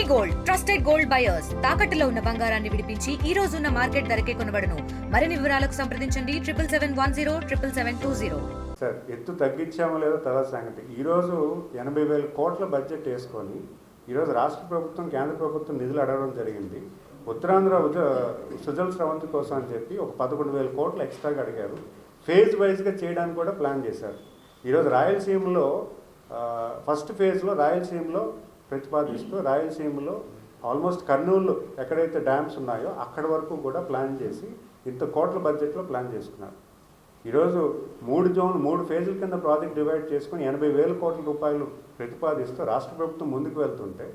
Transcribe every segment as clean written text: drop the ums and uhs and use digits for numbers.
Gold trusted gold buyers తాకట్టులో ఉన్న బంగారాన్ని విడిపించి ఈ రోజు ఉన్న మార్కెట్ ధరకే కొనబడును. మరిన్ని వివరాలకు సంప్రదించండి 7710 సార్ ఎత్తు తగ్గించామో లేదో తర్వాత సంగతి. ఈరోజు 80,000 కోట్ల బడ్జెట్ వేసుకొని ఈరోజు రాష్ట్ర ప్రభుత్వం కేంద్ర ప్రభుత్వం నిధులు అడగడం జరిగింది. ఉత్తరాంధ్ర సుజల్ స్రవంతి కోసం అని చెప్పి ఒక 11,000 కోట్లు ఎక్స్ట్రాగా అడిగారు. ఫేజ్ వైజ్గా చేయడానికి కూడా ప్లాన్ చేశారు. ఈరోజు రాయలసీమలో ఫస్ట్ ఫేజ్లో రాయలసీమలో ప్రతిపాదిస్తూ రాయలసీమలో ఆల్మోస్ట్ కర్నూలు ఎక్కడైతే డ్యామ్స్ ఉన్నాయో అక్కడి వరకు కూడా ప్లాన్ చేసి ఇంత కోట్ల బడ్జెట్లో ప్లాన్ చేసుకున్నారు. ఈరోజు 3 ఫేజుల కింద ప్రాజెక్ట్ డివైడ్ చేసుకుని 80,000 కోట్ల రూపాయలు ప్రతిపాదిస్తూ రాష్ట్ర ప్రభుత్వం ముందుకు వెళ్తుంటే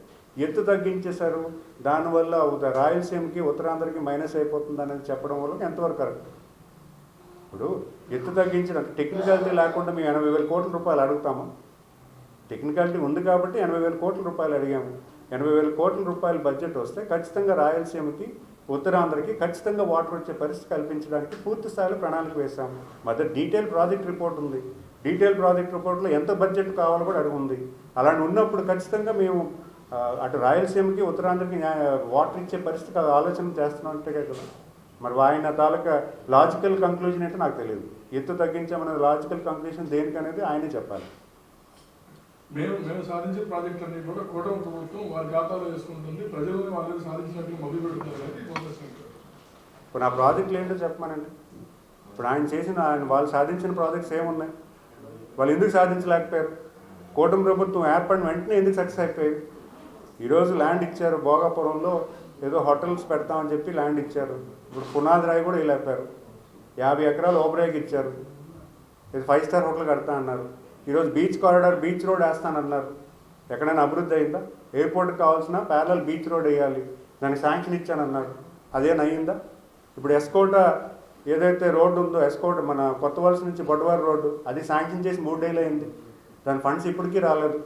ఎత్తు తగ్గించేశారు. దానివల్ల రాయలసీమకి ఉత్తరాంధ్రకి మైనస్ అయిపోతుంది అనేది చెప్పడం వల్ల ఎంతవరకు కరెక్ట్? ఇప్పుడు ఎత్తు తగ్గించిన టెక్నికాలిటీ లేకుండా మేము 80,000 కోట్ల రూపాయలు అడుగుతాము. టెక్నికాలిటీ ఉంది కాబట్టి 80,000 కోట్ల రూపాయలు అడిగాము. 80,000 కోట్ల రూపాయల బడ్జెట్ వస్తే ఖచ్చితంగా రాయలసీమకి ఉత్తరాంధ్రకి ఖచ్చితంగా వాటర్ వచ్చే పరిస్థితి కల్పించడానికి పూర్తి స్థాయిలో ప్రణాళిక వేశాము. మధ్య డీటెయిల్ ప్రాజెక్ట్ రిపోర్ట్ ఉంది. డీటెయిల్ ప్రాజెక్ట్ రిపోర్ట్లో ఎంత బడ్జెట్ కావాలో కూడా అడుగు ఉంది. అలాంటి ఉన్నప్పుడు ఖచ్చితంగా మేము అటు రాయలసీమకి ఉత్తరాంధ్రకి వాటర్ ఇచ్చే పరిస్థితి ఆలోచన చేస్తున్నట్టే కదా. మరి ఆయన తాలూకా లాజికల్ కంక్లూజన్ అంటే నాకు తెలియదు. ఎత్తు తగ్గించామనేది లాజికల్ కంక్లూజన్ దేనికనేది ఆయనే చెప్పాలి. మేము సాధించే ప్రాజెక్టులన్నీ కూడా కూటమి ప్రభుత్వం వారి ఖాతాలో వేసుకుంటుంది. ప్రజలను వాళ్ళని సాధించినట్లు మొదలు పెడుతున్నారు. ఇప్పుడు నా ప్రాజెక్టులు ఏంటో చెప్పమనండి. ఇప్పుడు వాళ్ళు సాధించిన ప్రాజెక్ట్స్ ఏమున్నాయి? వాళ్ళు ఎందుకు సాధించలేకపోయారు? కూటమి ప్రభుత్వం ఏర్పడిన వెంటనే ఎందుకు సక్సెస్ అయిపోయారు? ఈరోజు ల్యాండ్ ఇచ్చారు. భోగాపురంలో ఏదో హోటల్స్ పెడతామని చెప్పి ల్యాండ్ ఇచ్చారు. ఇప్పుడు పునాది రాయి కూడా వెళ్ళిపోయారు. 50 ఎకరాలు ఓబ్రేకి ఇచ్చారు. ఇది 5 స్టార్ హోటల్ కడతా అన్నారు. ఈరోజు బీచ్ కారిడార్ బీచ్ రోడ్ వేస్తానన్నారు. ఎక్కడైనా అభివృద్ధి అయిందా? ఎయిర్పోర్ట్కి కావాల్సిన ప్యారలల్ బీచ్ రోడ్ వేయాలి, దానికి శాంక్షన్ ఇచ్చానన్నారు. అదేనయ్యిందా? ఇప్పుడు ఎస్కోట ఏదైతే రోడ్డు ఉందో ఎస్కోట మన కొత్త వలస నుంచి బొడవారు రోడ్డు అది శాంక్షన్ చేసి 3 డేలు అయింది. దాని ఫండ్స్ ఇప్పటికీ రాలేదు.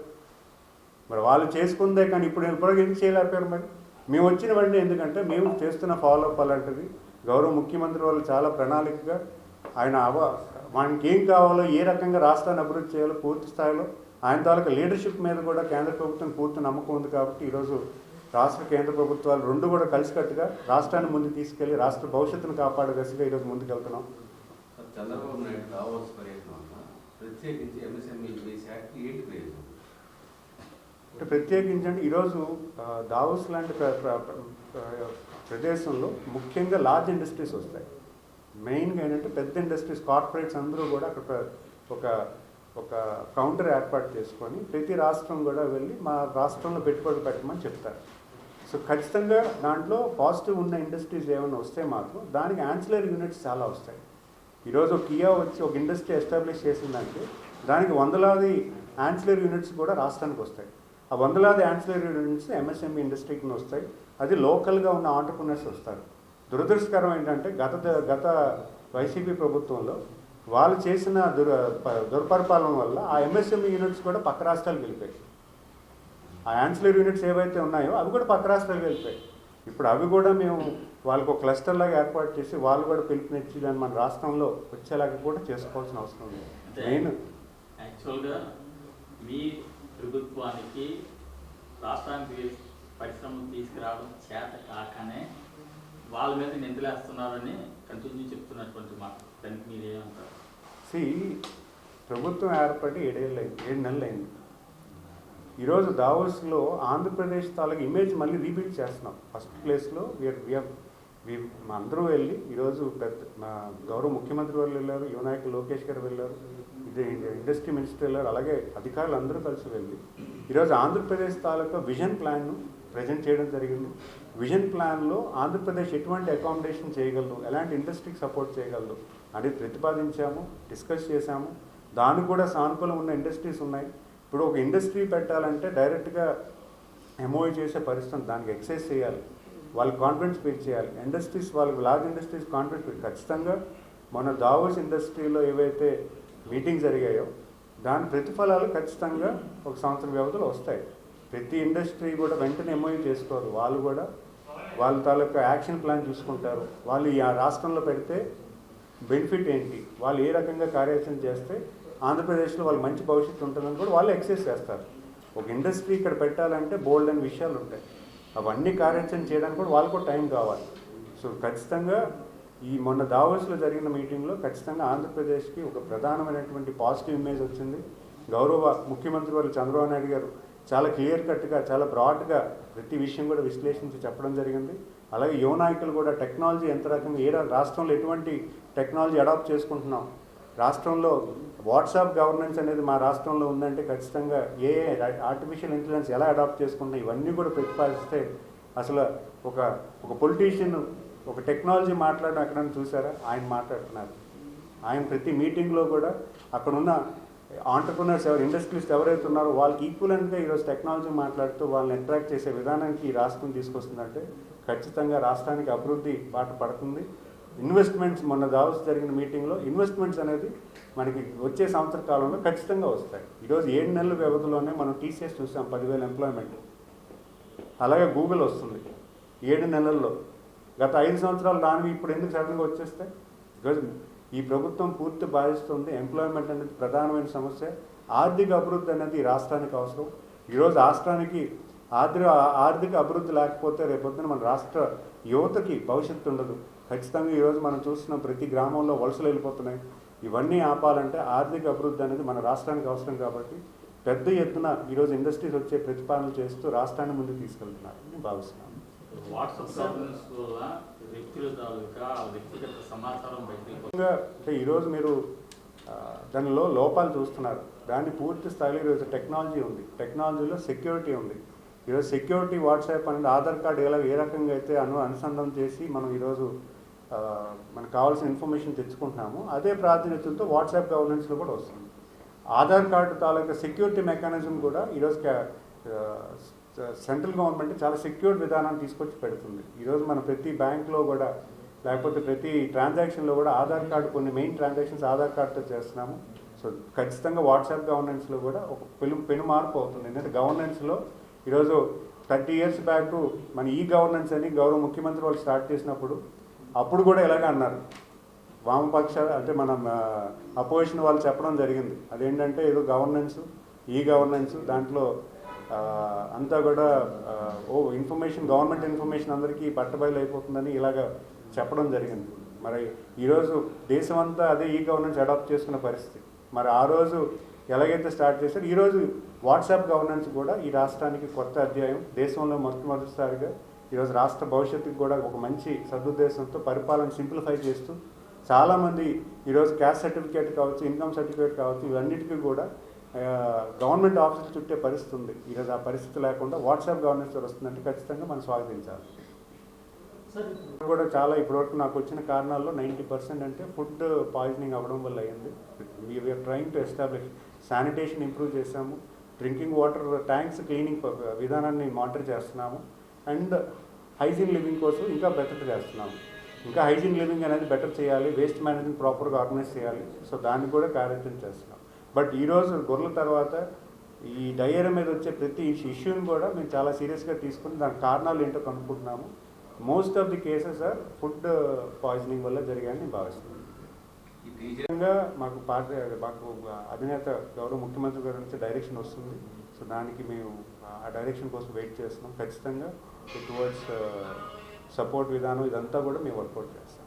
మరి వాళ్ళు చేసుకుందే కానీ ఇప్పుడు ఎందుకు చేయలేకపోయారు? మరి మేము వచ్చిన వెంటనే ఎందుకంటే మేము చేస్తున్న ఫాలోఅప్ అలాంటిది. గౌరవ ముఖ్యమంత్రి వాళ్ళు చాలా ప్రణాళికగా ఆయన మనకి ఏం కావాలో ఏ రకంగా రాష్ట్రాన్ని అభివృద్ధి చేయాలో పూర్తి స్థాయిలో ఆయన తాలూకా లీడర్షిప్ మీద కూడా కేంద్ర ప్రభుత్వం పూర్తి నమ్మకం ఉంది. కాబట్టి ఈరోజు రాష్ట్ర కేంద్ర ప్రభుత్వాలు రెండు కూడా కలిసికట్టుగా రాష్ట్రాన్ని ముందుకు తీసుకెళ్లి రాష్ట్ర భవిష్యత్తును కాపాడే దిశగా ఈరోజు ముందుకు వెళ్తున్నాం. చంద్రబాబు నాయుడు దావోస్ పర్యటన ప్రత్యేకించి ఎంఎస్ఎంఈ శాఖకి ఏంటి ప్రయోజనం? అంటే ప్రత్యేకించండి ఈరోజు దావోస్ లాంటి ప్రదేశంలో ముఖ్యంగా లార్జ్ ఇండస్ట్రీస్ వస్తాయి. మెయిన్గా ఏంటంటే పెద్ద ఇండస్ట్రీస్ కార్పొరేట్స్ అందరూ కూడా అక్కడ ఒక కౌంటర్ ఏర్పాటు చేసుకొని ప్రతి రాష్ట్రం కూడా వెళ్ళి మా రాష్ట్రంలో పెట్టుబడులు పెట్టమని చెప్తారు. సో ఖచ్చితంగా దాంట్లో పాజిటివ్ ఉన్న ఇండస్ట్రీస్ ఏమైనా వస్తే మాత్రం దానికి యాన్సిలరీ యూనిట్స్ చాలా వస్తాయి. ఈరోజు కియా వచ్చి ఒక ఇండస్ట్రీ ఎస్టాబ్లిష్ చేసిందంటే దానికి 100లాది యాన్సిలరీ యూనిట్స్ కూడా రాష్ట్రానికి వస్తాయి. ఆ 100లాది యాన్సిలరీ యూనిట్స్ ఎంఎస్ఎంఈ ఇండస్ట్రీకి వస్తాయి. అది లోకల్గా ఉన్న ఆంటర్ప్రినర్స్ వస్తారు. దురదృష్టకరం ఏంటంటే గత వైసీపీ ప్రభుత్వంలో వాళ్ళు చేసిన దుర్పరిపాలన వల్ల ఆ ఎంఎస్ఎంఈ యూనిట్స్ కూడా పక్క రాష్ట్రాలకు వెళ్ళిపోయాయి. ఆ యాన్సిలరీ యూనిట్స్ ఏవైతే ఉన్నాయో అవి కూడా పక్క రాష్ట్రాలకు వెళ్ళిపోయాయి. ఇప్పుడు అవి కూడా మేము వాళ్ళకు ఒక క్లస్టర్ లాగా ఏర్పాటు చేసి వాళ్ళు కూడా పిలుపునిచ్చి దాన్ని మన రాష్ట్రంలో వచ్చేలాగా కూడా చేసుకోవాల్సిన అవసరం ఉంది. మెయిన్ యాక్చువల్గా మీ ప్రభుత్వానికి రాష్ట్రానికి పరిశ్రమలు తీసుకురావడం చేత కాకనే వాళ్ళ మీద నిందలేస్తున్నారని కంటిన్యూ చెప్తున్నటువంటి మాట. దానికి మీరు ఏమంటారు? ప్రభుత్వం ఏర్పడి 7 నెలలు అయింది. ఈరోజు దావోస్లో ఆంధ్రప్రదేశ్ తాలూకు ఇమేజ్ మళ్ళీ రీబిల్డ్ చేస్తున్నాం. ఫస్ట్ ప్లేస్లో అందరూ వెళ్ళి ఈరోజు మా గౌరవ ముఖ్యమంత్రి వాళ్ళు వెళ్ళారు, యువనాయకులు లోకేష్ గారు వెళ్ళారు, ఇండస్ట్రీ మినిస్టర్ వెళ్ళారు, అలాగే అధికారులు అందరూ కలిసి వెళ్ళి ఈరోజు ఆంధ్రప్రదేశ్ తాలూకా విజన్ ప్లాన్ను ప్రజెంట్ చేయడం జరిగింది. విజన్ ప్లాన్లో ఆంధ్రప్రదేశ్ ఎటువంటి అకామిడేషన్ చేయగలదు, ఎలాంటి ఇండస్ట్రీకి సపోర్ట్ చేయగలదు అనేది ప్రతిపాదించాము, డిస్కస్ చేశాము. దానికి కూడా సానుకూలం ఉన్న ఇండస్ట్రీస్ ఉన్నాయి. ఇప్పుడు ఒక ఇండస్ట్రీ పెట్టాలంటే డైరెక్ట్గా ఎంఓయూ చేసే పరిస్థితి, దానికి ఎక్సైజ్ చేయాలి, వాళ్ళకి కాన్ఫిడెన్స్ బిల్డ్ చేయాలి. ఇండస్ట్రీస్ వాళ్ళకి లార్జ్ ఇండస్ట్రీస్ కాన్ఫిడెన్స్ బిల్డ్ ఖచ్చితంగా మన దావోస్ ఇండస్ట్రీలో ఏవైతే మీటింగ్స్ జరిగాయో దాని ప్రతిఫలాలు ఖచ్చితంగా ఒక సంవత్సరం వ్యవధిలో వస్తాయి. ప్రతి ఇండస్ట్రీ కూడా వెంటనే ఎంఓయూ చేసుకోరు. వాళ్ళు కూడా వాళ్ళ తాలూకా యాక్షన్ ప్లాన్ చూసుకుంటారు. వాళ్ళు ఈ రాష్ట్రంలో పెడితే బెనిఫిట్ ఏంటి, వాళ్ళు ఏ రకంగా కార్యాచరణ చేస్తే ఆంధ్రప్రదేశ్లో వాళ్ళు మంచి భవిష్యత్తు ఉంటుందని కూడా వాళ్ళు ఎక్సైజ్ చేస్తారు. ఒక ఇండస్ట్రీ ఇక్కడ పెట్టాలంటే బోల్డ్ అని విషయాలు ఉంటాయి. అవన్నీ కార్యాచరణ చేయడానికి కూడా వాళ్ళకు టైం కావాలి. సో ఖచ్చితంగా ఈ మొన్న దావోస్లో జరిగిన మీటింగ్లో ఖచ్చితంగా ఆంధ్రప్రదేశ్కి ఒక ప్రధానమైనటువంటి పాజిటివ్ ఇమేజ్ వచ్చింది. గౌరవ ముఖ్యమంత్రి వారు చంద్రబాబు నాయుడు గారు చాలా క్లియర్ కట్గా, చాలా బ్రాడ్గా ప్రతి విషయం కూడా విశ్లేషించి చెప్పడం జరిగింది. అలాగే యువ నాయకులు కూడా టెక్నాలజీ ఎంత రకంగా రాష్ట్రంలో ఎటువంటి టెక్నాలజీ అడాప్ట్ చేసుకుంటున్నాం, రాష్ట్రంలో వాట్సాప్ గవర్నెన్స్ అనేది మా రాష్ట్రంలో ఉందంటే ఖచ్చితంగా ఆర్టిఫిషియల్ ఇంటెలిజెన్స్ ఎలా అడాప్ట్ చేసుకుంటున్నాం ఇవన్నీ కూడా ప్రతిపాదిస్తే అసలు ఒక పొలిటీషియన్ ఒక టెక్నాలజీ మాట్లాడడం ఎక్కడైనా చూసారా? ఆయన మాట్లాడుతున్నారు. ఆయన ప్రతి మీటింగ్లో కూడా అక్కడ ఉన్న ఆంటర్ప్రినర్స్ ఇండస్ట్రీస్ ఎవరైతే ఉన్నారో వాళ్ళకి ఈక్వలెంట్గా ఈరోజు టెక్నాలజీ మాట్లాడుతూ వాళ్ళని అట్రాక్ట్ చేసే విధానానికి ఈ రాష్ట్రం తీసుకొస్తుందంటే ఖచ్చితంగా రాష్ట్రానికి అభివృద్ధి బాట పడుతుంది. ఇన్వెస్ట్మెంట్స్ మొన్న దావోస్ జరిగిన మీటింగ్లో ఇన్వెస్ట్మెంట్స్ అనేది మనకి వచ్చే సంవత్సర కాలంలో ఖచ్చితంగా వస్తాయి. ఈరోజు 7 నెలల వ్యవధిలోనే మనం టీసీఎస్ చూసాం 10,000 ఎంప్లాయ్మెంట్. అలాగే గూగుల్ వస్తుంది 7 నెలల్లో. గత 5 సంవత్సరాలు రానివి ఇప్పుడు ఎందుకు సడన్గా వచ్చేస్తాయి? బికాజ్ ఈ ప్రభుత్వం పూర్తి భావిస్తుంది. ఎంప్లాయ్మెంట్ అనేది ప్రధానమైన సమస్య. ఆర్థిక అభివృద్ధి అనేది ఈ రాష్ట్రానికి అవసరం. ఈరోజు రాష్ట్రానికి ఆర్థిక అభివృద్ధి లేకపోతే రేపొద్దున మన రాష్ట్ర యువతకి భవిష్యత్తు ఉండదు. ఖచ్చితంగా ఈరోజు మనం చూస్తున్నాం ప్రతి గ్రామంలో వలసలు వెళ్ళిపోతున్నాయి. ఇవన్నీ ఆపాలంటే ఆర్థిక అభివృద్ధి అనేది మన రాష్ట్రానికి అవసరం. కాబట్టి పెద్ద ఎత్తున ఈరోజు ఇండస్ట్రీస్ వచ్చే ప్రతిపాదనలు చేస్తూ రాష్ట్రాన్ని ముందుకు తీసుకెళ్తున్నారు నేను భావిస్తున్నాను. వాట్సాప్ గవర్నెన్స్ వల్ల వ్యక్తుల తాలూకా వ్యక్తిగత సమాచారం బయటకు అంటే ఈరోజు మీరు దానిలో లోపాలు చూస్తున్నారు. దాన్ని పూర్తి స్థాయిలో ఈరోజు టెక్నాలజీ ఉంది, టెక్నాలజీలో సెక్యూరిటీ ఉంది. ఈరోజు సెక్యూరిటీ వాట్సాప్ అనేది ఆధార్ కార్డు ఏ రకంగా అయితే అనుసంధానం చేసి మనం ఈరోజు మనకు కావాల్సిన ఇన్ఫర్మేషన్ తెచ్చుకుంటున్నాము, అదే ప్రాతినిధ్యంతో వాట్సాప్ గవర్నెన్స్లో కూడా వస్తుంది. ఆధార్ కార్డు తాలూకా సెక్యూరిటీ మెకానిజం కూడా ఈరోజు సెంట్రల్ గవర్నమెంట్ చాలా సెక్యూర్ విధానాన్ని తీసుకొచ్చి పెడుతుంది. ఈరోజు మనం ప్రతి బ్యాంక్లో కూడా లేకపోతే ప్రతి ట్రాన్సాక్షన్లో కూడా ఆధార్ కార్డు కొన్ని మెయిన్ ట్రాన్సాక్షన్స్ ఆధార్ కార్డుతో చేస్తున్నాము. సో ఖచ్చితంగా వాట్సాప్ గవర్నెన్స్లో కూడా ఒక పెను మార్పు అవుతుంది. ఎందుకంటే గవర్నెన్స్లో ఈరోజు 30 years బ్యాక్ మన ఈ గవర్నెన్స్ అని గౌరవ ముఖ్యమంత్రి వాళ్ళు స్టార్ట్ చేసినప్పుడు అప్పుడు కూడా ఇలాగే అన్నారు. వామపక్ష అంటే మనం అపోజిషన్ వాళ్ళు చెప్పడం జరిగింది. అదేంటంటే ఏదో గవర్నెన్స్ దాంట్లో అంతా కూడా గవర్నమెంట్ ఇన్ఫర్మేషన్ అందరికీ పట్టబయలు అయిపోతుందని ఇలాగ చెప్పడం జరిగింది. మరి ఈరోజు దేశం అంతా అదే గవర్నెన్స్ అడాప్ట్ చేసుకున్న పరిస్థితి. మరి ఆ రోజు ఎలాగైతే స్టార్ట్ చేశారు ఈరోజు వాట్సాప్ గవర్నెన్స్ కూడా ఈ రాష్ట్రానికి కొత్త అధ్యాయం. దేశంలో మొట్టమొదటిసారిగా ఈరోజు రాష్ట్ర భవిష్యత్తుకు కూడా ఒక మంచి సదుద్దేశంతో పరిపాలన సింప్లిఫై చేస్తూ చాలామంది ఈరోజు క్యాస్ట్ సర్టిఫికేట్ కావచ్చు, ఇన్కమ్ సర్టిఫికేట్ కావచ్చు, ఇవన్నిటికీ కూడా గవర్నమెంట్ ఆఫీసులు చుట్టే పరిస్థితి ఉంది. ఈరోజు ఆ పరిస్థితి లేకుండా వాట్సాప్ గవర్నెన్స్ వస్తుందంటే ఖచ్చితంగా మనం స్వాగతించాలి. కూడా చాలా ఇప్పటివరకు నాకు వచ్చిన కారణాల్లో 90% అంటే ఫుడ్ పాయిజనింగ్ అవ్వడం వల్ల అయ్యింది. We're trying to establish sanitation improve చేసాము, డ్రింకింగ్ వాటర్ ట్యాంక్స్ క్లీనింగ్ విధానాన్ని మానిటర్ చేస్తున్నాము, అండ్ హైజీన్ లివింగ్ కోసం ఇంకా బెటర్ చేస్తున్నాము. ఇంకా హైజీన్ లివింగ్ అనేది బెటర్ చేయాలి, వేస్ట్ మేనేజ్మెంట్ ప్రాపర్గా ఆర్గనైజ్ చేయాలి. సో దాన్ని కూడా కార్యక్రమం చేస్తున్నాం. బట్ ఈరోజు గొర్రెల తర్వాత ఈ డయేరియా మీద వచ్చే ప్రతి ఇష్యూని కూడా మేము చాలా సీరియస్గా తీసుకుని దాని కారణాలు ఏంటో కనుక్కుంటున్నాము. Most of the cases are food poisoning వల్ల జరిగాయని నేను భావిస్తున్నాను. నిజంగా మాకు అధినేత గౌరవ ముఖ్యమంత్రి గారి నుంచి డైరెక్షన్ వస్తుంది. సో దానికి మేము ఆ డైరెక్షన్ కోసం వెయిట్ చేస్తున్నాం. ఖచ్చితంగా టువర్డ్స్ సపోర్ట్ విధానం ఇదంతా కూడా మేము వర్కౌట్ చేస్తాం.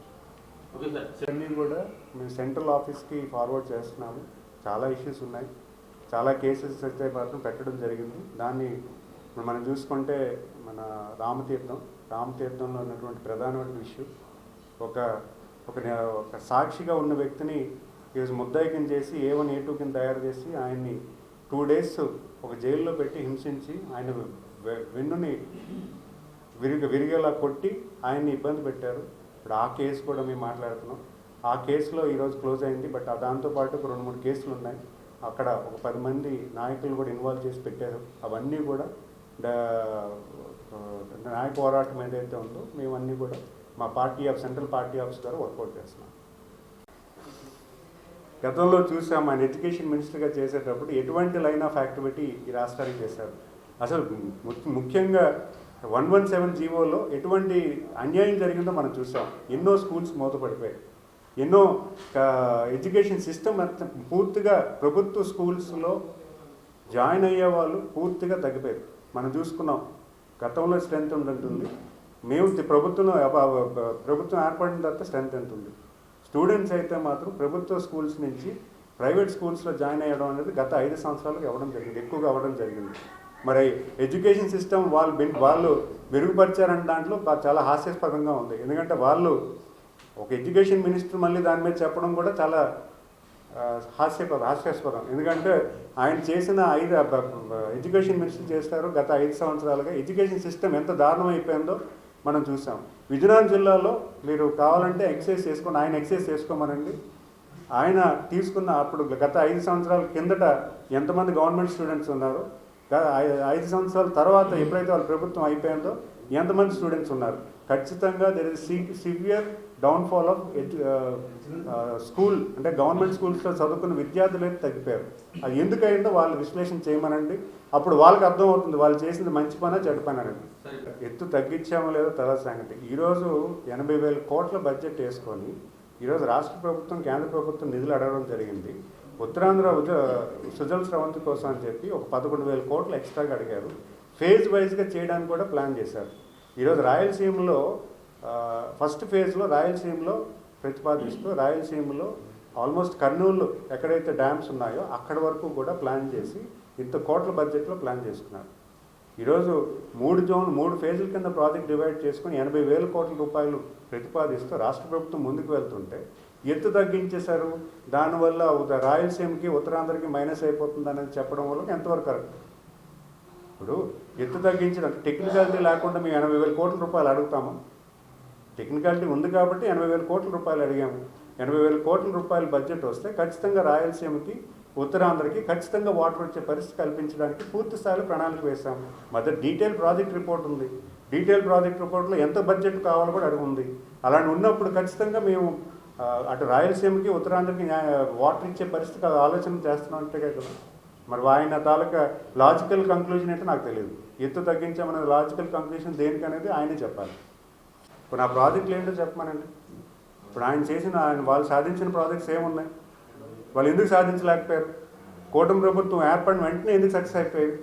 అన్నీ కూడా మేము సెంట్రల్ ఆఫీస్కి ఫార్వర్డ్ చేస్తున్నాము. చాలా ఇష్యూస్ ఉన్నాయి, చాలా కేసెస్ అయితే మాత్రం పెట్టడం జరిగింది. దాన్ని మనం చూసుకుంటే మన రామతీర్థంలో ఉన్నటువంటి ప్రధానమైన ఇష్యూ ఒక సాక్షిగా ఉన్న వ్యక్తిని ఈరోజు ముద్దాయికం చేసి A1 A2 కింద తయారు చేసి ఆయన్ని 2 days ఒక జైల్లో పెట్టి హింసించి ఆయన వెన్నుని విరిగేలా కొట్టి ఆయన్ని ఇబ్బంది పెట్టారు. ఇప్పుడు ఆ కేసు కూడా మేము మాట్లాడుతున్నాం. ఆ కేసులో ఈరోజు క్లోజ్ అయింది. బట్ దాంతోపాటు 2-3 కేసులు ఉన్నాయి. అక్కడ ఒక 10 మంది నాయకులు కూడా ఇన్వాల్వ్ చేసి పెట్టారు. అవన్నీ కూడా న్యాయ పోరాటం ఏదైతే ఉందో మేమన్నీ కూడా మా సెంట్రల్ పార్టీ ఆఫీస్ ద్వారా వర్కౌట్ చేస్తున్నాం. గతంలో చూసాం ఆయన ఎడ్యుకేషన్ మినిస్టర్గా చేసేటప్పుడు ఎటువంటి లైన్ ఆఫ్ యాక్టివిటీ ఈ రాష్ట్రానికి చేశారు. అసలు ముఖ్యంగా 117 జీవోలో ఎటువంటి అన్యాయం జరిగిందో మనం చూసాం. ఎన్నో స్కూల్స్ మూతపడిపోయాయి, ఎన్నో ఎడ్యుకేషన్ సిస్టమ్ పూర్తిగా ప్రభుత్వ స్కూల్స్లో జాయిన్ అయ్యే వాళ్ళు పూర్తిగా తగ్గిపోయారు. మనం చూసుకున్నాం, గతంలో స్ట్రెంత్ ఉంటుంది, మేము ప్రభుత్వం ఏర్పడిన తర్వాత స్ట్రెంత్ ఎంత ఉంది. స్టూడెంట్స్ అయితే మాత్రం ప్రభుత్వ స్కూల్స్ నుంచి ప్రైవేట్ స్కూల్స్లో జాయిన్ అయ్యడం అనేది గత 5 సంవత్సరాలకు అవ్వడం జరిగింది, ఎక్కువగా అవ్వడం జరిగింది. మరి ఎడ్యుకేషన్ సిస్టమ్ వాళ్ళు మెరుగుపరిచారన్న దాంట్లో చాలా హాస్యాస్పదంగా ఉంది. ఎందుకంటే వాళ్ళు ఒక ఎడ్యుకేషన్ మినిస్టర్ మళ్ళీ దాని మీద చెప్పడం కూడా చాలా హాస్యాస్పదం. ఎందుకంటే ఆయన చేసిన ఎడ్యుకేషన్ మినిస్టర్ చేస్తారు గత 5 సంవత్సరాలుగా ఎడ్యుకేషన్ సిస్టమ్ ఎంత దారుణం అయిపోయిందో మనం చూసాం. విజయనగరం జిల్లాలో మీరు కావాలంటే ఎక్సైజ్ చేసుకోండి, ఆయన ఎక్సైజ్ చేసుకోమనండి. ఆయన తీసుకున్న అప్పుడు గత 5 సంవత్సరాల కిందట ఎంతమంది గవర్నమెంట్ స్టూడెంట్స్ ఉన్నారు, 5 సంవత్సరాల తర్వాత ఎప్పుడైతే వాళ్ళ ప్రభుత్వం అయిపోయిందో ఎంతమంది స్టూడెంట్స్ ఉన్నారు. ఖచ్చితంగా there is severe downfall of school, అంటే గవర్నమెంట్ స్కూల్స్లో చదువుకున్న విద్యార్థులు అయితే తగ్గిపోయారు. అది ఎందుకైందో వాళ్ళు విశ్లేషణ చేయమనండి, అప్పుడు వాళ్ళకి అర్థమవుతుంది వాళ్ళు చేసింది మంచి పనా చెడ్డ పనా అనేది. ఎత్తు తగ్గించామో లేదో తర్వాత సంగతి. ఈరోజు 80,000 కోట్ల బడ్జెట్ వేసుకొని ఈరోజు రాష్ట్ర ప్రభుత్వం కేంద్ర ప్రభుత్వం నిధులు అడగడం జరిగింది. ఉత్తరాంధ్ర సుజల్ స్రవంతి కోసం అని చెప్పి ఒక 11,000 కోట్లు ఎక్స్ట్రాగా అడిగారు. ఫేజ్ వైజ్గా చేయడానికి కూడా ప్లాన్ చేశారు. ఈరోజు రాయలసీమలో ఫస్ట్ ఫేజ్లో రాయలసీమలో ప్రతిపాదిస్తూ రాయలసీమలో ఆల్మోస్ట్ కర్నూలు ఎక్కడైతే డ్యామ్స్ ఉన్నాయో అక్కడి వరకు కూడా ప్లాన్ చేసి ఇంత కోట్ల బడ్జెట్లో ప్లాన్ చేసుకున్నారు. ఈరోజు 3 ఫేజుల కింద ప్రాజెక్ట్ డివైడ్ చేసుకుని 80,000 కోట్ల రూపాయలు ప్రతిపాదిస్తూ రాష్ట్ర ప్రభుత్వం ముందుకు వెళ్తుంటే ఎత్తు తగ్గించేశారు. దానివల్ల రాయలసీమకి ఉత్తరాంధ్రకి మైనస్ అయిపోతుంది అనేది చెప్పడం వల్ల ఎంతవరకు కరెక్ట్? ఇప్పుడు ఎత్తు తగ్గించిన టెక్నికాలిటీ లేకుండా మేము 80,000 కోట్ల రూపాయలు అడుగుతాము. టెక్నికాలిటీ ఉంది కాబట్టి 80,000 కోట్ల రూపాయలు అడిగాము. 80,000 కోట్ల రూపాయల బడ్జెట్ వస్తే ఖచ్చితంగా రాయలసీమకి ఉత్తరాంధ్రకి ఖచ్చితంగా వాటర్ వచ్చే పరిస్థితి కల్పించడానికి పూర్తి స్థాయిలో ప్రణాళిక వేశాము. మధ్య డీటెయిల్ ప్రాజెక్ట్ రిపోర్ట్ ఉంది. డీటెయిల్ ప్రాజెక్ట్ రిపోర్ట్లో ఎంత బడ్జెట్ కావాలో కూడా అడుగు ఉంది. అలాంటి ఉన్నప్పుడు ఖచ్చితంగా మేము అటు రాయలసీమకి ఉత్తరాంధ్రకి వాటర్ ఇచ్చే పరిస్థితి ఆలోచన చేస్తున్నట్టే కదా. మరి ఆయన తాలూకా లాజికల్ కంక్లూజన్ అంటే నాకు తెలియదు. ఎత్తు తగ్గించామనేది లాజికల్ కంక్లూజన్ దేనికనేది ఆయనే చెప్పాలి. ఇప్పుడు నా ప్రాజెక్టులు ఏంటో చెప్పమనండి. ఇప్పుడు వాళ్ళు సాధించిన ప్రాజెక్ట్స్ ఏమున్నాయి, వాళ్ళు ఎందుకు సాధించలేకపోయారు? కూటమి ప్రభుత్వం ఏర్పడిన వెంటనే ఎందుకు సక్సెస్ అయిపోయారు?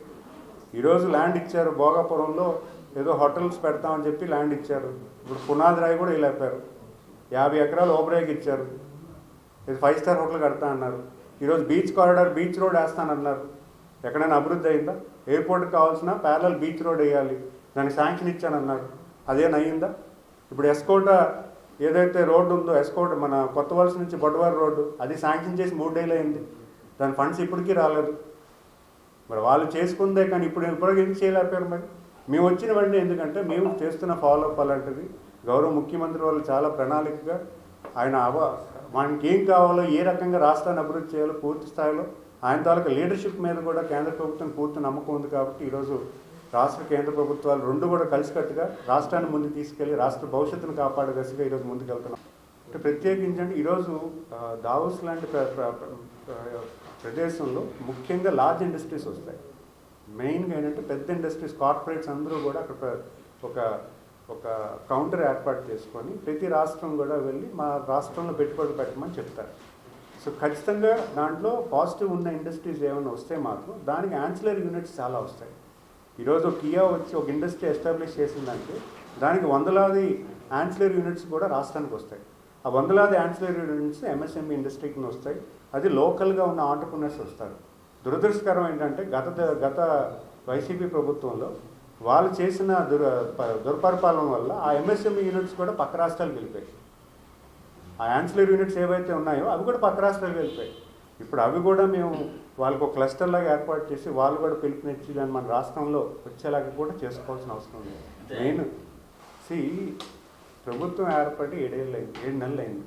ఈరోజు ల్యాండ్ ఇచ్చారు, భోగాపురంలో ఏదో హోటల్స్ పెడతామని చెప్పి ల్యాండ్ ఇచ్చారు. ఇప్పుడు పునాది రాయి కూడా వెళ్ళిపోయారు. 50 ఎకరాలు ఓబరేకి ఇచ్చారు. ఇది 5 స్టార్ హోటల్ కడతా అన్నారు. ఈరోజు బీచ్ కారిడార్, బీచ్ రోడ్ వేస్తానన్నారు. ఎక్కడైనా అభివృద్ధి అయిందా? ఎయిర్పోర్ట్కి కావాల్సిన ప్యారలల్ బీచ్ రోడ్ వేయాలి, దానికి శాంక్షన్ ఇచ్చానన్నారు. అదేనయ్యిందా? ఇప్పుడు ఎస్కోట ఏదైతే రోడ్డు ఉందో, ఎస్కోట మన కొత్త వలస నుంచి బొడ్డవారి రోడ్డు, అది శాంక్షన్ చేసి 3 డేలు అయింది. దాని ఫండ్స్ ఇప్పటికీ రాలేదు. మరి వాళ్ళు చేసుకుందే కానీ ఇప్పుడు ఎందుకు చేయలేకపోయారు? మరి మేము వచ్చిన వెంటనే ఎందుకంటే మేము చేస్తున్న ఫాలోఅప్ అలాంటిది. గౌరవ ముఖ్యమంత్రి వాళ్ళు చాలా ప్రణాళికగా ఆయన మనకి ఏం కావాలో, ఏ రకంగా రాష్ట్రాన్ని అభివృద్ధి చేయాలో పూర్తి స్థాయిలో ఆయన తాలూకా లీడర్షిప్ మీద కూడా కేంద్ర ప్రభుత్వం పూర్తి నమ్మకం ఉంది. కాబట్టి ఈరోజు రాష్ట్ర కేంద్ర ప్రభుత్వాలు 2 కూడా కలిసికట్టుగా రాష్ట్రాన్ని ముందుకు తీసుకెళ్లి రాష్ట్ర భవిష్యత్తును కాపాడే దశగా ఈరోజు ముందుకెళ్తున్నాం. అంటే ప్రత్యేకించండి ఈరోజు దావోస్ లాంటి ప్రదేశంలో ముఖ్యంగా లార్జ్ ఇండస్ట్రీస్ వస్తాయి. మెయిన్గా ఏంటంటే పెద్ద ఇండస్ట్రీస్, కార్పొరేట్స్ అందరూ కూడా అక్కడ ఒక కౌంటర్ ఏర్పాటు చేసుకొని ప్రతి రాష్ట్రం కూడా వెళ్ళి మా రాష్ట్రంలో పెట్టుబడులు పెట్టమని చెప్తారు. సో ఖచ్చితంగా దాంట్లో పాజిటివ్ ఉన్న ఇండస్ట్రీస్ ఏమైనా వస్తే మాత్రం దానికి యాన్సిలరీ యూనిట్స్ చాలా వస్తాయి. ఈరోజు కియా వచ్చి ఒక ఇండస్ట్రీ ఎస్టాబ్లిష్ చేసిందంటే దానికి 100లాది యాన్సిలరీ యూనిట్స్ కూడా రాష్ట్రానికి వస్తాయి. ఆ 100లాది యాన్సిలరీ యూనిట్స్ ఎంఎస్ఎంఈ ఇండస్ట్రీకి వస్తాయి. అది లోకల్గా ఉన్న ఆంటర్ప్రినర్స్ వస్తారు. దురదృష్టకరం ఏంటంటే గత వైసీపీ ప్రభుత్వంలో వాళ్ళు చేసిన దుర్పరిపాలన వల్ల ఆ ఎంఎస్ఎంఈ యూనిట్స్ కూడా పక్క రాష్ట్రాలకు వెళ్ళిపోయాయి. ఆ యాన్సిలరీ యూనిట్స్ ఏవైతే ఉన్నాయో అవి కూడా పక్క రాష్ట్రాలకు వెళ్ళిపోయాయి. ఇప్పుడు అవి కూడా మేము వాళ్ళకు ఒక క్లస్టర్ లాగా ఏర్పాటు చేసి వాళ్ళు కూడా పిలుపునిచ్చి దాన్ని మన రాష్ట్రంలో వచ్చేలాగా కూడా చేసుకోవాల్సిన అవసరం ఉంది. మెయిన్ ప్రభుత్వం ఏర్పడి 7 నెలలు అయింది.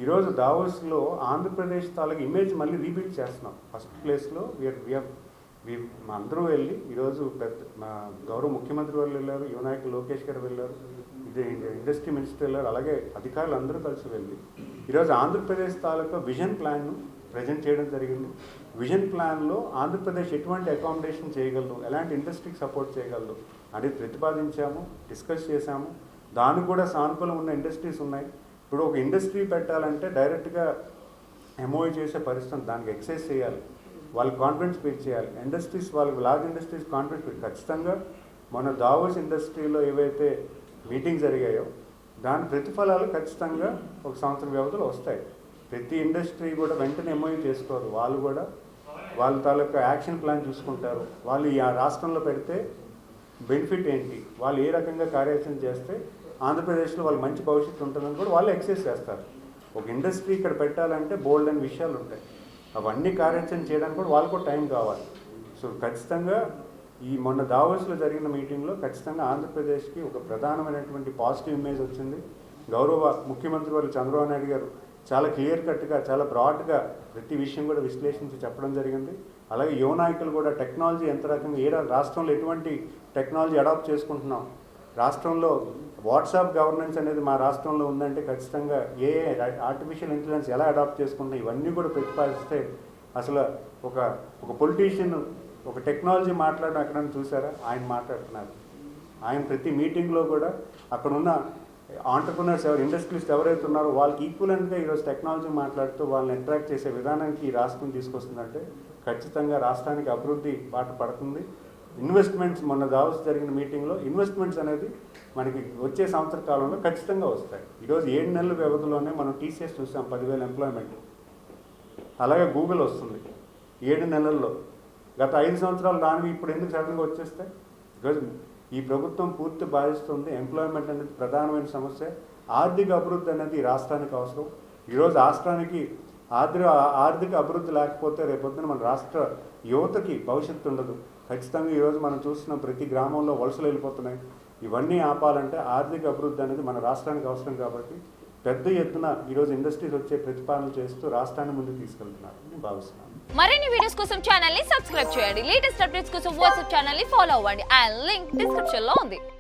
ఈరోజు దావోస్లో ఆంధ్రప్రదేశ్ తాలూకు ఇమేజ్ మళ్ళీ రీబిల్డ్ చేస్తున్నాం. ఫస్ట్ ప్లేస్లో అందరూ వెళ్ళి ఈరోజు మా గౌరవ ముఖ్యమంత్రి వాళ్ళు వెళ్ళారు, యువనాయకులు లోకేష్ గారు వెళ్ళారు, ఇండస్ట్రీ మినిస్టర్ వెళ్ళారు, అలాగే అధికారులు అందరూ కలిసి వెళ్ళి ఈరోజు ఆంధ్రప్రదేశ్ తాలూకా విజన్ ప్లాన్ను ప్రజెంట్ చేయడం జరిగింది. విజన్ ప్లాన్లో ఆంధ్రప్రదేశ్ ఎటువంటి అకామిడేషన్ చేయగలదు, ఎలాంటి ఇండస్ట్రీకి సపోర్ట్ చేయగలదు అనేది ప్రతిపాదించాము, డిస్కస్ చేశాము. దానికి కూడా సానుకూలం ఉన్న ఇండస్ట్రీస్ ఉన్నాయి. ఇప్పుడు ఒక ఇండస్ట్రీ పెట్టాలంటే డైరెక్ట్గా ఎంఓయూ చేసే పరిస్థితి, దానికి ఎక్సైజ్ చేయాలి. వాళ్ళకి కాన్ఫిడెన్స్ బిల్డ్ చేయాలి. ఇండస్ట్రీస్ వాళ్ళకి లార్జ్ ఇండస్ట్రీస్ కాన్ఫిడెన్స్ బిల్డ్ ఖచ్చితంగా మన దావోస్ ఇండస్ట్రీలో ఏవైతే మీటింగ్స్ జరిగాయో దాని ప్రతిఫలాలు ఖచ్చితంగా ఒక సంవత్సరం వ్యవధిలో వస్తాయి. ప్రతి ఇండస్ట్రీ కూడా వెంటనే ఎంఓయూ చేసుకోరు. వాళ్ళు కూడా వాళ్ళ తాలూకా యాక్షన్ ప్లాన్ చూసుకుంటారు. వాళ్ళు ఈ రాష్ట్రంలో పెడితే బెనిఫిట్ ఏంటి, వాళ్ళు ఏ రకంగా కార్యాచరణ చేస్తే ఆంధ్రప్రదేశ్లో వాళ్ళు మంచి భవిష్యత్తు ఉంటుందని కూడా వాళ్ళు ఎక్సైజ్ చేస్తారు. ఒక ఇండస్ట్రీ ఇక్కడ పెట్టాలంటే బోల్డ్ అని విషయాలు ఉంటాయి. అవన్నీ కార్యాచరణ చేయడానికి కూడా వాళ్ళకు కూడా టైం కావాలి. సో ఖచ్చితంగా ఈ మొన్న దావోస్లో జరిగిన మీటింగ్లో ఖచ్చితంగా ఆంధ్రప్రదేశ్కి ఒక ప్రధానమైనటువంటి పాజిటివ్ ఇమేజ్ వచ్చింది. గౌరవ ముఖ్యమంత్రి వారు చంద్రబాబు నాయుడు గారు చాలా క్లియర్ కట్గా చాలా బ్రాడ్గా ప్రతి విషయం కూడా విశ్లేషించి చెప్పడం జరిగింది. అలాగే యువ నాయకులు కూడా టెక్నాలజీ ఎంత రకంగా ఏ రాష్ట్రంలో ఎటువంటి టెక్నాలజీ అడాప్ట్ చేసుకుంటున్నాం, రాష్ట్రంలో వాట్సాప్ గవర్నెన్స్ అనేది మా రాష్ట్రంలో ఉందంటే ఖచ్చితంగా ఆర్టిఫిషియల్ ఇంటెలిజెన్స్ ఎలా అడాప్ట్ చేసుకుంటాం ఇవన్నీ కూడా ప్రతిపాదిస్తే అసలు ఒక పొలిటీషియన్ ఒక టెక్నాలజీ మాట్లాడడం ఎక్కడైనా చూసారా? ఆయన మాట్లాడుతున్నారు. ఆయన ప్రతి మీటింగ్లో కూడా అక్కడున్న ఆంటర్ప్రినర్స్ ఇండస్ట్రీస్ ఎవరైతే ఉన్నారో వాళ్ళకి ఈక్వలెంట్గా ఈరోజు టెక్నాలజీ మాట్లాడుతూ వాళ్ళని అట్రాక్ట్ చేసే విధానానికి ఈ రాష్ట్రం తీసుకొస్తుందంటే ఖచ్చితంగా రాష్ట్రానికి అభివృద్ధి బాట పడుతుంది. ఇన్వెస్ట్మెంట్స్ మొన్న దావోస్ జరిగిన మీటింగ్లో ఇన్వెస్ట్మెంట్స్ అనేది మనకి వచ్చే సంవత్సర కాలంలో ఖచ్చితంగా వస్తాయి. ఈరోజు 7 నెలల వ్యవధిలోనే మనం టీసీఎస్ చూసాం 10,000 ఎంప్లాయ్మెంట్. అలాగే గూగుల్ వస్తుంది 7 నెలల్లో. గత 5 సంవత్సరాలు రానివి ఇప్పుడు ఎందుకు సడన్గా వచ్చేస్తాయి? బికాజ్ ఈ ప్రభుత్వం పూర్తి బాధిస్తుంది. ఎంప్లాయ్మెంట్ అనేది ప్రధానమైన సమస్య. ఆర్థిక అభివృద్ధి అనేది ఈ రాష్ట్రానికి అవసరం. ఈరోజు రాష్ట్రానికి ఆర్థిక అభివృద్ధి లేకపోతే రేపొద్దున మన రాష్ట్ర యువతకి భవిష్యత్తు ఉండదు. ఖచ్చితంగా ఈరోజు మనం చూస్తున్నాం ప్రతి గ్రామంలో వలసలు వెళ్ళిపోతున్నాయి. ఇవన్నీ ఆపాలంటే ఆర్థిక అభివృద్ధి అనేది మన రాష్ట్రానికి అవసరం. కాబట్టి పెద్ద ఎత్తున ఈరోజు ఇండస్ట్రీస్ వచ్చే ప్రతిపాదన చేస్తూ రాష్ట్రాన్ని ముందుకు తీసుకెళ్తున్నారు నేను భావిస్తున్నాను. మరిన్ని వీడియోస్ కోసం ఛానల్ ని సబ్స్క్రైబ్ చేయండి. లేటెస్ట్ అప్డేట్స్ కోసం వాట్సాప్ ఛానల్ ని ఫాలో అవ్వండి. అండ్ లింక్ డిస్క్రిప్షన్ లో ఉంది.